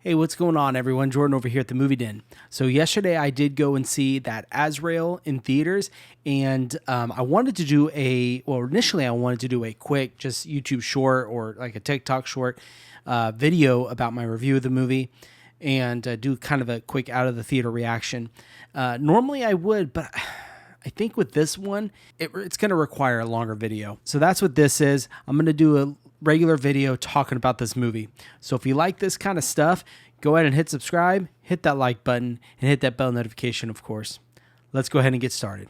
Hey, what's going on, everyone? Jordan over here at the Movie Den. So yesterday I did go and see that Azrael in theaters, and I wanted to do initially I wanted to do a quick just YouTube short or like a TikTok short video about my review of the movie and do kind of a quick out of the theater reaction. Normally I would, but I think with this one, it's going to require a longer video. So that's what this is. I'm going to do a regular video talking about this movie. So if you like this kind of stuff, go ahead and hit subscribe, hit that like button, and hit that bell notification, of course. Let's go ahead and get started.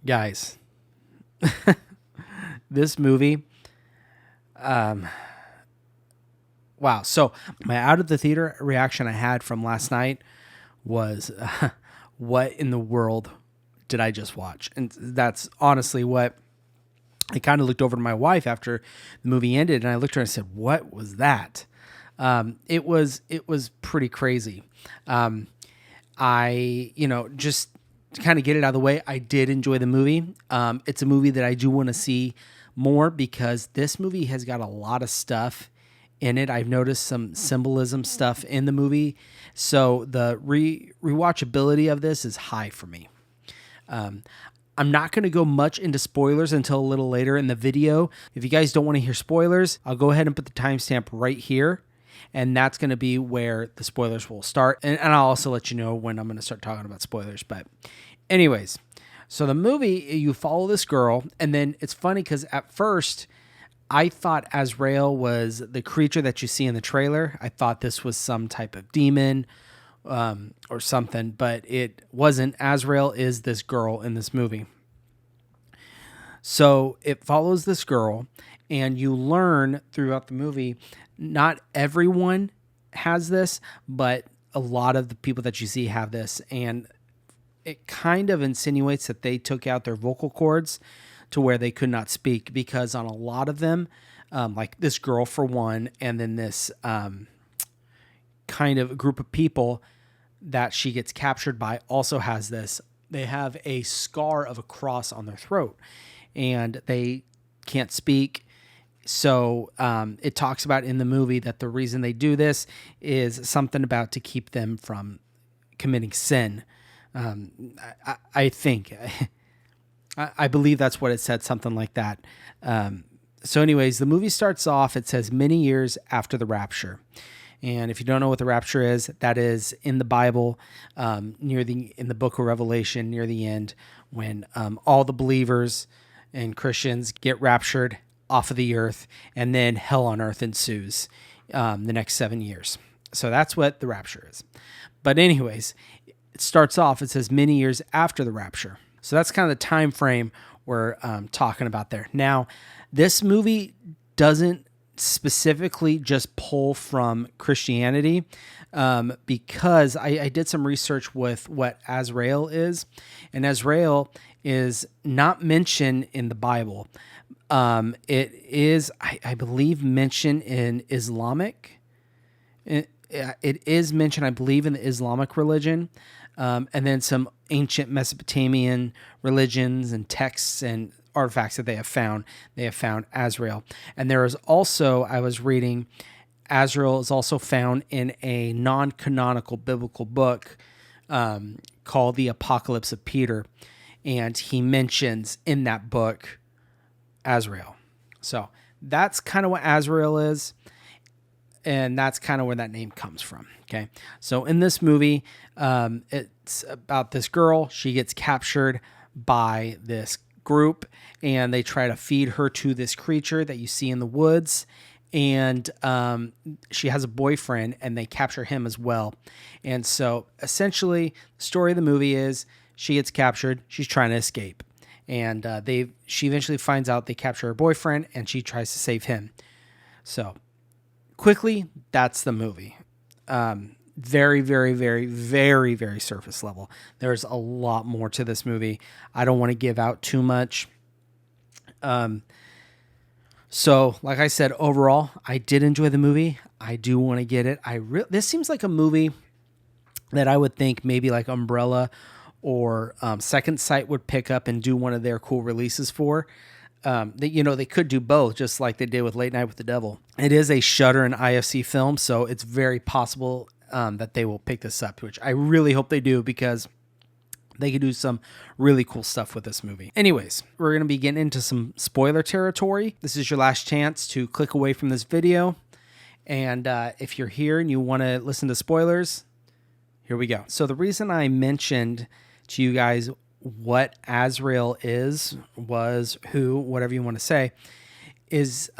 Guys, this movie, wow. So my out of the theater reaction I had from last night was, what in the world did I just watch? And that's honestly what I kind of looked over to my wife after the movie ended, and I looked at her and I said, what was that? It was pretty crazy. Just to kind of get it out of the way, I did enjoy the movie. It's a movie that I do want to see more because this movie has got a lot of stuff in it. I've noticed some symbolism stuff in the movie, so the rewatchability of this is high for me. I'm not going to go much into spoilers until a little later in the video. If you guys don't want to hear spoilers, I'll go ahead and put the timestamp right here, and that's going to be where the spoilers will start. And I'll also let you know when I'm going to start talking about spoilers. But anyways, so the movie, you follow this girl, and then it's funny because at first I thought Azrael was the creature that you see in the trailer. I thought this was some type of demon or something, but it wasn't. Azrael is this girl in this movie. So it follows this girl, and you learn throughout the movie, not everyone has this, but a lot of the people that you see have this. And it kind of insinuates that they took out their vocal cords to where they could not speak, because on a lot of them, like this girl for one, and then this kind of group of people that she gets captured by also has this. They have a scar of a cross on their throat, and they can't speak. So it talks about in the movie that the reason they do this is something about to keep them from committing sin. I think, I believe that's what it said, something like that. So anyways, the movie starts off, it says many years after the rapture. And if you don't know what the rapture is, that is in the Bible, in the book of Revelation, near the end, when all the believers and Christians get raptured off of the earth, and then hell on earth ensues the next 7 years. So that's what the rapture is. But anyways, it starts off, it says many years after the rapture. So that's kind of the time frame we're talking about there. Now, this movie doesn't specifically just pull from Christianity, because I did some research with what Azrael is, and Azrael is not mentioned in the Bible. It is, I believe, mentioned in Islamic. It is mentioned, I believe, in the Islamic religion, and then some ancient Mesopotamian religions and texts and artifacts that they have found. They have found Azrael. And there is also, I was reading, Azrael is also found in a non-canonical biblical book called The Apocalypse of Peter. And he mentions in that book Azrael. So that's kind of what Azrael is. And that's kind of where that name comes from. Okay. So in this movie, it's about this girl. She gets captured by this group, and they try to feed her to this creature that you see in the woods. And she has a boyfriend, and they capture him as well. And so essentially the story of the movie is she gets captured. She's trying to escape. And she eventually finds out they capture her boyfriend, and she tries to save him. So quickly, that's the movie. Very, very, very, very, very surface level. There's a lot more to this movie. I don't want to give out too much. So, like I said, overall, I did enjoy the movie. I do want to get it. This seems like a movie that I would think maybe like Umbrella or Second Sight would pick up and do one of their cool releases for. They could do both, just like they did with Late Night with the Devil. It is a Shudder and IFC film, so it's very possible that they will pick this up, which I really hope they do, because they could do some really cool stuff with this movie. Anyways, we're going to be getting into some spoiler territory. This is your last chance to click away from this video. And if you're here and you want to listen to spoilers, here we go. So the reason I mentioned to you guys what Azrael was, who, whatever you want to say, is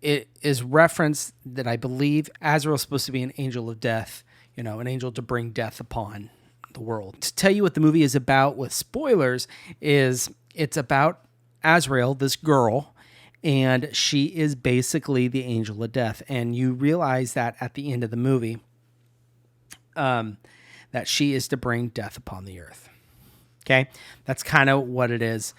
it is referenced that I believe Azrael is supposed to be an angel of death, an angel to bring death upon the world. To tell you what the movie is about with spoilers is it's about Azrael, this girl, and she is basically the angel of death. And you realize that at the end of the movie, that she is to bring death upon the earth. Okay, that's kind of what it is.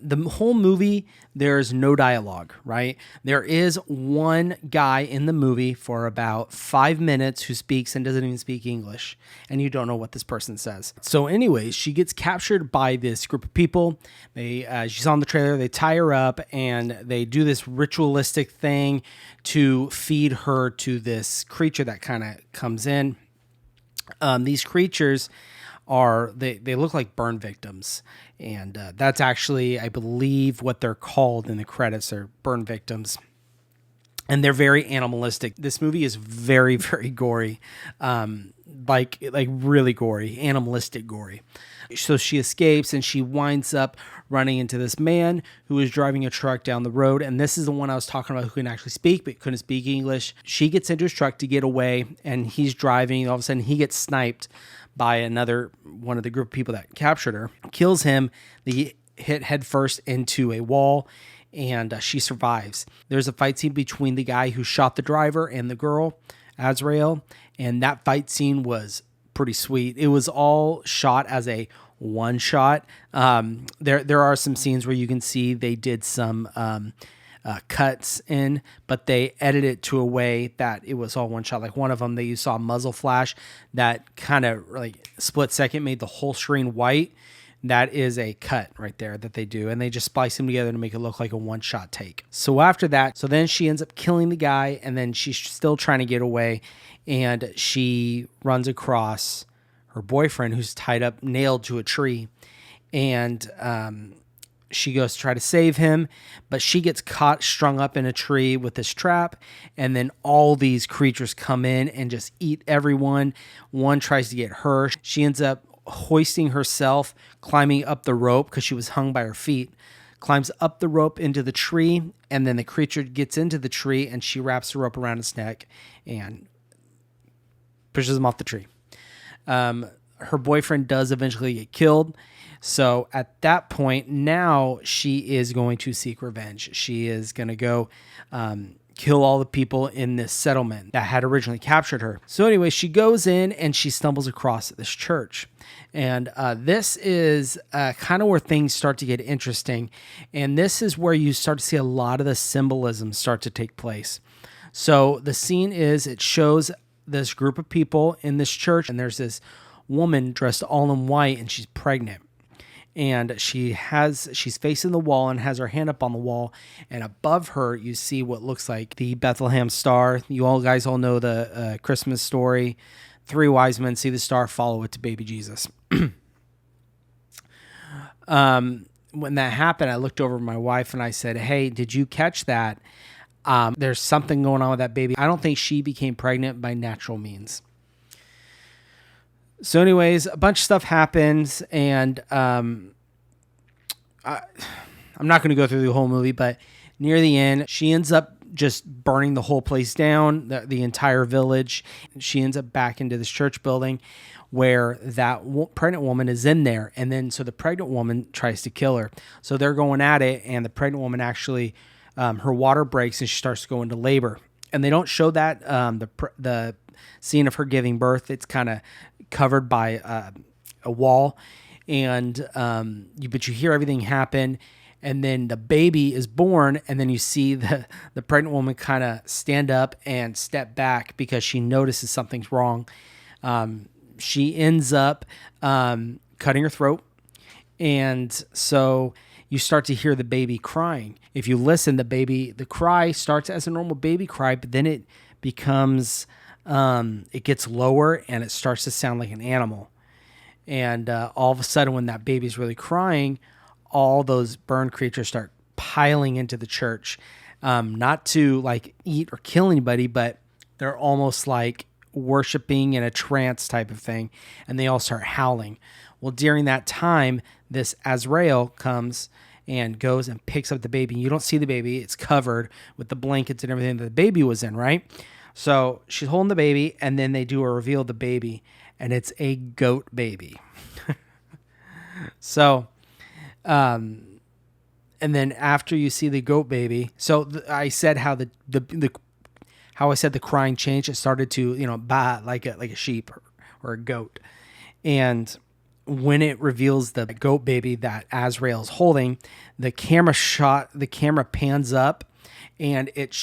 The whole movie, there's no dialogue, right? There is one guy in the movie for about 5 minutes who speaks and doesn't even speak English, and you don't know what this person says. So anyways, she gets captured by this group of people. She's on the trailer, they tie her up, and they do this ritualistic thing to feed her to this creature that kind of comes in. These creatures they look like burn victims, and that's actually, I believe, what they're called in the credits. Are burn victims, and they're very animalistic. This movie is very, very gory, like really gory, animalistic gory. So she escapes, and she winds up running into this man who is driving a truck down the road, and this is the one I was talking about who can actually speak but couldn't speak English. She gets into his truck to get away, and he's driving. All of a sudden, he gets sniped by another one of the group of people that captured her, kills him. They hit headfirst into a wall, and she survives. There's a fight scene between the guy who shot the driver and the girl, Azrael, and that fight scene was pretty sweet. It was all shot as a one shot. There are some scenes where you can see they did some cuts in, but they edited it to a way that it was all one shot. Like one of them, you saw a muzzle flash that kind of like split second made the whole screen white. That is a cut right there that they do, and they just splice them together to make it look like a one shot take. So after that, then she ends up killing the guy, and then she's still trying to get away, and she runs across her boyfriend who's tied up, nailed to a tree, and she goes to try to save him, but she gets caught strung up in a tree with this trap, and then all these creatures come in and just eat everyone. One tries to get her. She ends up hoisting herself, climbing up the rope because she was hung by her feet, climbs up the rope into the tree, and then the creature gets into the tree, and she wraps the rope around his neck and pushes him off the tree. Her boyfriend does eventually get killed. So at that point, now she is going to seek revenge. She is going to go kill all the people in this settlement that had originally captured her. So anyway, she goes in and she stumbles across this church. And this is kind of where things start to get interesting. And this is where you start to see a lot of the symbolism start to take place. So the scene is, it shows this group of people in this church, and there's this woman dressed all in white, and she's pregnant. And she's facing the wall and has her hand up on the wall, and above her you see what looks like the Bethlehem star. You all guys all know the Christmas story. 3 wise men see the star, follow it to baby Jesus. When that happened, I looked over at my wife and I said, "Hey, did you catch that? There's something going on with that baby. I don't think she became pregnant by natural means." So anyways, a bunch of stuff happens, and I'm not going to go through the whole movie, but near the end, she ends up just burning the whole place down, the entire village. She ends up back into this church building where that pregnant woman is in there, and then so the pregnant woman tries to kill her. So they're going at it, and the pregnant woman actually, her water breaks, and she starts to go into labor. And they don't show that, the scene of her giving birth. It's kind of covered by a wall, and but you hear everything happen, and then the baby is born, and then you see the pregnant woman kind of stand up and step back because she notices something's wrong. She ends up cutting her throat, and so you start to hear the baby crying. If you listen, the cry starts as a normal baby cry, but then it becomes, it gets lower and it starts to sound like an animal. And all of a sudden, when that baby's really crying, all those burned creatures start piling into the church, not to like eat or kill anybody, but they're almost like worshiping in a trance type of thing, and they all start howling. Well, during that time, this Azrael comes and goes and picks up the baby. You don't see the baby. It's covered with the blankets and everything that the baby was in, right? So she's holding the baby, and then they do a reveal of the baby, and it's a goat baby. So, and then after you see the goat baby, so I said how how I said the crying changed. It started to, baa like a sheep or a goat. And when it reveals the goat baby that Azrael's holding, the camera pans up, and it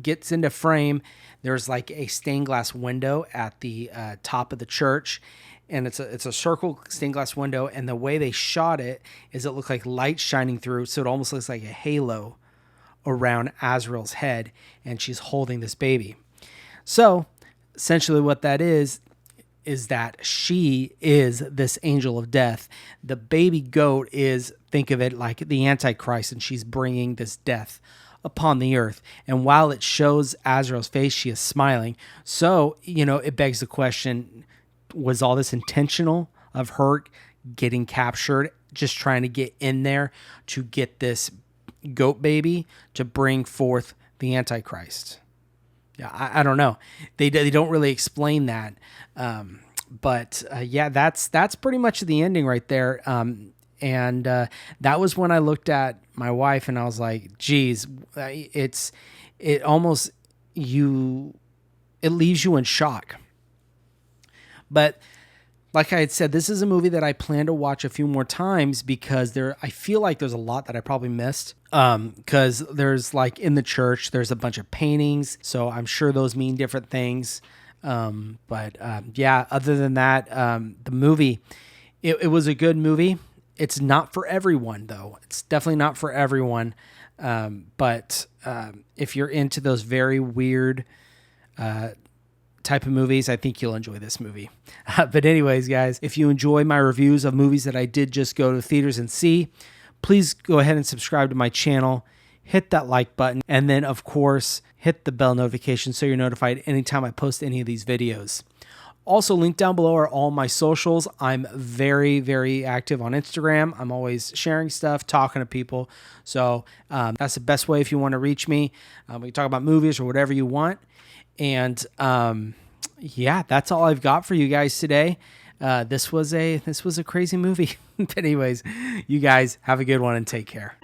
gets into frame. There's like a stained glass window at the top of the church, and it's a circle stained glass window. And the way they shot it is it looked like light shining through, so it almost looks like a halo around Azrael's head, and she's holding this baby. So essentially what that is that she is this angel of death. The baby goat is, think of it like the Antichrist, and she's bringing this death upon the earth. And while it shows Azrael's face, she is smiling. So, it begs the question, was all this intentional of her getting captured, just trying to get in there to get this goat baby to bring forth the Antichrist? Yeah, I don't know. They don't really explain that. But that's pretty much the ending right there. And that was when I looked at my wife and I was like, geez, it leaves you in shock. But like I had said, this is a movie that I plan to watch a few more times because I feel like there's a lot that I probably missed. Because there's like in the church, there's a bunch of paintings. So I'm sure those mean different things. But other than that, the movie, it was a good movie. It's not for everyone though. It's definitely not for everyone. But if you're into those very weird, type of movies, I think you'll enjoy this movie. But anyways, guys, if you enjoy my reviews of movies that I did just go to theaters and see, please go ahead and subscribe to my channel, hit that like button, and then of course, hit the bell notification so you're notified anytime I post any of these videos. Also, linked down below are all my socials. I'm very, very active on Instagram. I'm always sharing stuff, talking to people. So that's the best way if you want to reach me. We can talk about movies or whatever you want. And that's all I've got for you guys today. This was a crazy movie. But anyways, you guys have a good one and take care.